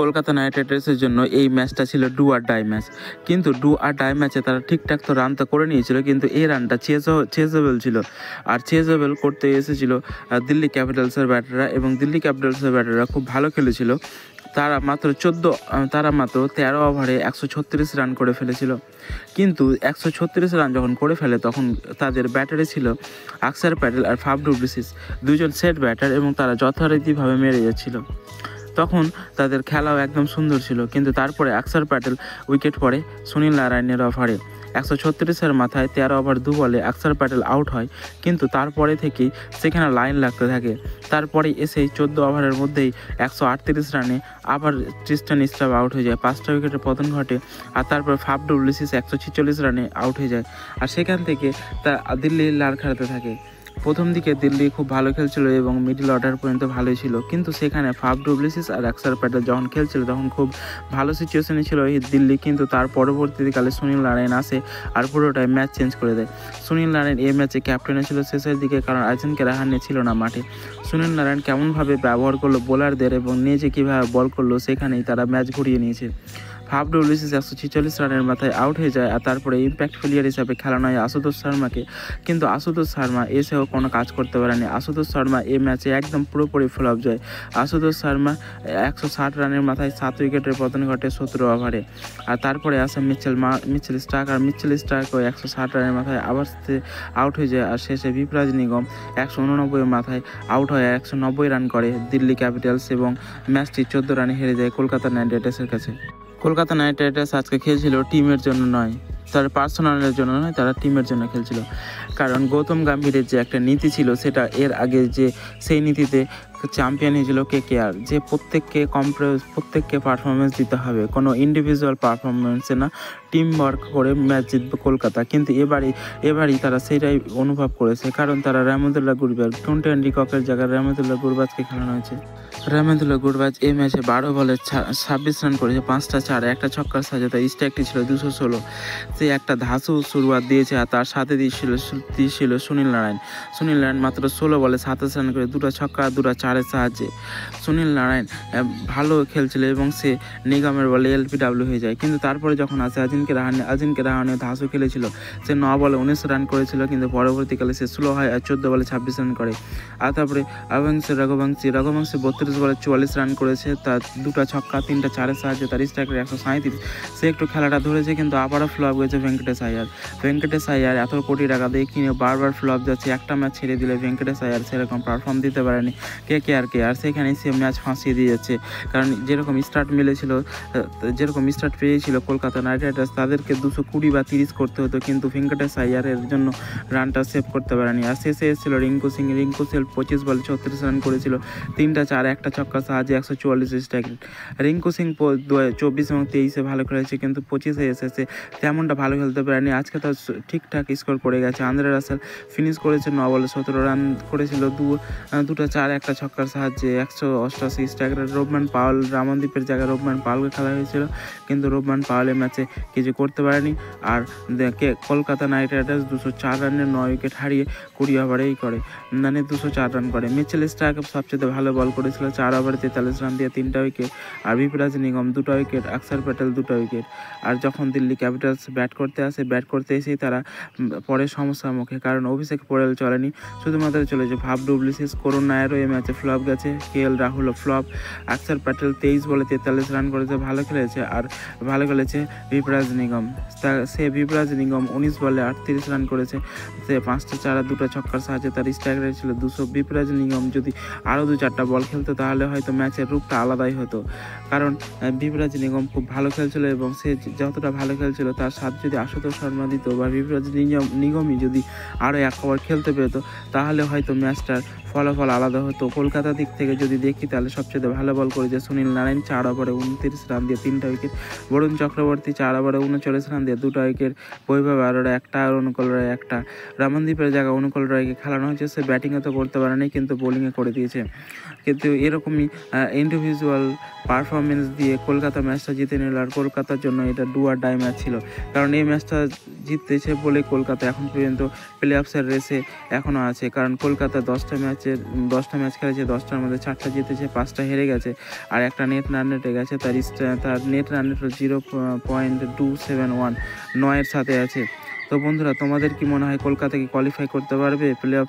Kolkata night রাইডার্সের জন্য এই ম্যাচটা ছিল ডু আর ডাই ম্যাচ, কিন্তু ডু আর ডাই ম্যাচে তারা ঠিকঠাক তো রান তো করে নিয়েছিল, কিন্তু এই রানটা চেজেবল ছিল। আর চেজেবল করতে এসেছিল দিল্লি ক্যাপিটালসের ব্যাটাররা, এবং দিল্লি ক্যাপিটালসের ব্যাটাররা খুব ভালো খেলেছিল। তারা মাত্র 13 ওভারে 136 রান করে ফেলেছিল। কিন্তু 136 রান যখন করে ফেলে তখন তাদের ব্যাটারে ছিল আকসার প্যাটেল আর ফাফ ডু প্লেসিস, দুজন সেট ব্যাটার, এবং তারা যথারীতিভাবে মেরে যাচ্ছিল। তখন তাদের খেলাও একদম সুন্দর ছিল, কিন্তু তারপরে আকসার প্যাটেল উইকেট পড়ে সুনীল নারায়ণের ওভারে। 136-এর মাথায় 13 ওভার 2 বলে আকসার প্যাটেল আউট হয়, কিন্তু তারপরে থেকেই সেখানে লাইন লাগতে থাকে। তারপরে এসেই 14 ওভারের মধ্যেই 138 রানে আবার ট্রিস্টান স্ট্রাব আউট হয়ে যায়, 5টা উইকেটের পতন ঘটে। আর তারপর ফাফ ডু প্লেসিস 146 রানে আউট হয়ে যায়। আর সেখান থেকে তা দিল্লি লাড় খেলাতে থাকে। প্রথম দিকে দিল্লি খুব ভালো খেলছিল এবং মিডল অর্ডার পর্যন্ত ভালোই ছিল, কিন্তু সেখানে ফাফ ডু প্লেসিস আর আকসার প্যাটেল যখন খেলছিল তখন খুব ভালো সিচুয়েশনে ছিল এই দিল্লি, কিন্তু তার পরবর্তীকালে সুনীল নারায়ণ আসে আর পুরোটাই ম্যাচ চেঞ্জ করে দেয়। সুনীল নারায়ণ এই ম্যাচে ক্যাপ্টেনে ছিল শেষের দিকে, কারণ আজিঙ্ক্য রাহানে ছিল না মাঠে। সুনীল নারায়ণ কেমনভাবে ব্যবহার করলো বোলারদের এবং নিজে কীভাবে বল করলো, সেখানেই তারা ম্যাচ ঘুরিয়ে নিয়েছে। ফাফ ডু প্লেসিস 146 রানের মাথায় আউট হয়ে যায়, আর তারপরে ইম্প্যাক্ট প্লেয়ার হিসাবে খেলানো হয় আশুতোষ শর্মাকে, কিন্তু আশুতোষ শর্মা এসেও কোনো কাজ করতে পারেনি। আশুতোষ শর্মা এই ম্যাচে একদম পুরোপুরি ফ্লপ যায়। আশুতোষ শর্মা 160 রানের মাথায় 7 উইকেটের পতন ঘটে 17 ওভারে। আর তারপরে আসে মিচেল স্টার্ক, আর মিচেল স্টার্কও 160 রানের মাথায় আবার আউট হয়ে যায়। আর শেষে বিপরাজ নিগম 189 মাথায় আউট হয়ে 190 রান করে দিল্লি ক্যাপিটালস, এবং ম্যাচটি 14 রানে হেরে যায় কলকাতা নাইট রাইডার্সের কাছে। কলকাতা নাইট রাইডার্স আজকে খেলছিল টিমের জন্য নয়, তার পার্সোনালের জন্য নয়, তারা টিমের জন্য খেলছিল। কারণ গৌতম গম্ভীরের যে একটা নীতি ছিল, সেটা এর আগে যে সেই নীতিতে চ্যাম্পিয়ন হয়েছিল কেকেআর, যে প্রত্যেককে পারফরমেন্স দিতে হবে, কোনো ইন্ডিভিজুয়াল পারফরমেন্সে না, টিম ওয়ার্ক করে ম্যাচ জিতবে কলকাতা। কিন্তু এবারই তারা সেটাই অনুভব করেছে, কারণ তারা রহমতুল্লাহ গুরবাজ, টোয়েন্টি ককের জায়গায় রহমতুল্লাহ গুরবাজকে খেলানো হয়েছে। রহমতুল্লাহ গুরবাজ এই ম্যাচে 12 বলে 26 রান করেছে, 5টা 4, একটা ছক্কার সাহায্যে। তার স্ট্রাইকটি ছিল 216। সে একটা ধাঁসু শুরুয়াত দিয়েছে, আর তার সাথে দিয়েছিল সুনীল নারায়ণ মাত্র 16 বলে 27 রান করে, 2টা ছক্কা 2টা 4-এর সাহায্যে। সুনীল নারায়ণ ভালো খেলছিল এবং সে নিগমের বলে এলপিডাব্লিউ হয়ে যায়। কিন্তু তারপরে যখন আসে আজিঙ্ক্য রাহানে ধাঁসু খেলেছিল, সে 9 বলে 19 রান করেছিল, কিন্তু পরবর্তীকালে সে স্লো হয় আর 14 বলে 26 রান করে। আর তারপরে রঘুবংশী 32 বলে 44 রান করেছে, তার 2টা ছক্কা 3টা 4-এর সাহায্যে। তার স্ট্রাইক 137। সে একটু খেলাটা ধরেছে, কিন্তু আবারও ফ্লপ হয়েছে ভেঙ্কটেশ আইয়ার এত কোটি টাকা দিয়ে কিনে বারবার ফ্লপ যাচ্ছে। একটা ম্যাচ ছেড়ে দিলে ভেঙ্কটেশ আইয়ার সেরকম পারফর্ম দিতে পারেনি কেকেআরকে, আর সেখানে সে ম্যাচ ফাঁসিয়ে দিয়ে যাচ্ছে। কারণ যেরকম স্টার্ট পেয়েছিল কলকাতা নাইট রাইডার্স, তাদেরকে 220 বা 30 করতে হতো, কিন্তু ভেঙ্কটেশ আইয়ারের জন্য রানটা সেভ করতে পারেনি। আর শেষে এসেছিল রিঙ্কু সিং 25 বলে 36 রান করেছিল, 3টা 4, একটা ছক্কার সাহায্যে 144 স্ট্রাইক রেট। রিঙ্কু সিং 24 এবং 23-এ ভালো খেলেছে, কিন্তু 25-এ এসেছে তেমনটা ভালো খেলতে পারেনি। আজকে তার ঠিকঠাক স্কোর করে গেছে। আন্দ্রে রাসেল ফিনিশ করেছে 9 বলে 17 রান করেছিল, 2টা 4, একটা ছক্কার সাহায্যে 188 স্ট্রাইক রেট। রোবমান পাওয়েল, রামনদীপের জায়গায় রোবমান পাওয়েলকে খেলা হয়েছিল, কিন্তু রোবমান পাওয়েলের ম্যাচে কিছু করতে পারেনি। আর কলকাতা নাইট রাইডার্স 204 রানের 9 উইকেট হারিয়ে 20 ওভারেই করে, মানে 204 রান করে। মিচেল স্টার্ক সবচেয়ে ভালো বল করেছিল, 4 ওভারে 43 রান দিয়ে 3টা উইকেট। আর বিপরাজ নিগম 2টা উইকেট, আকসার প্যাটেল 2টা উইকেট। আর যখন দিল্লি ক্যাপিটালস ব্যাট করতে এসেই তারা পরে সমস্যার মুখে, কারণ অভিষেক পোরেল চলেনি, শুধুমাত্র চলেছে ফাফ ডু প্লেসিস। করুণ নায়ারও এই ম্যাচে ফ্লপ গেছে, কেএল রাহুলও ফ্লপ। আকসার প্যাটেল 23 বলে 43 রান করেছে, ভালো খেলেছে। আর ভালো খেলেছে বিপরাজ নিগম, বিপরাজ নিগম 19 বলে 38 রান করেছে, সে 5টা 4 আর 2টা ছক্কার সাহায্যে। তার স্ট্রাইক রেট ছিল 200। বিপরাজ নিগম যদি আরও 2-4টা বল খেলতো, তাহলে হয়তো ম্যাচের রূপটা আলাদাই হতো, কারণ বিপরাজ নিগম খুব ভালো খেলছিল, এবং সে যতটা ভালো খেলছিল তার সাথে যদি আশুতোষ শর্মা দিত বা বিপরাজ নিগমই যদি আরও 1 ওভার খেলতে পেতো, তাহলে হয়তো ম্যাচটার ফলাফল আলাদা হতো। কলকাতার দিক থেকে যদি দেখি, তাহলে সবচেয়ে ভালো বল করেছে সুনীল নারায়ণ, 4 ওভারে 29 রান দিয়ে 3টা উইকেট। বরুণ চক্রবর্তী 4 ওভারে 39 রান দিয়ে 2টা উইকেট। বৈভব আরোরা 1টা, আর অনুকূল রায় 1টা। রামনদীপের জায়গায় অনুকূল রায়কে খেলানো হয়েছে, সে ব্যাটিংয়ে তো করতে পারেনি, কিন্তু বোলিংয়ে করে দিয়েছে। কিন্তু এরকমই ইন্ডিভিজুয়াল পারফরমেন্স দিয়ে কলকাতা ম্যাচটা জিতে নিল। আর কলকাতার জন্য এটা ডু আর ডাই ম্যাচ ছিল, কারণ এই ম্যাচটা জিততেছে বলে কলকাতা এখন পর্যন্ত প্লে অফসের রেসে এখনও আছে, কারণ কলকাতা 10টা ম্যাচ খেলেছে, 10টার মধ্যে 4টা জিতেছে, 5টা হেরে গেছে, আর একটা নেট রান রেটে গেছে। তার নেট রান রেট 0.271, 9-এর সাথে আছে। তো বন্ধুরা, তোমাদের কি মনে হয় কলকাতা কি কোয়ালিফাই করতে পারবে প্লে অফ?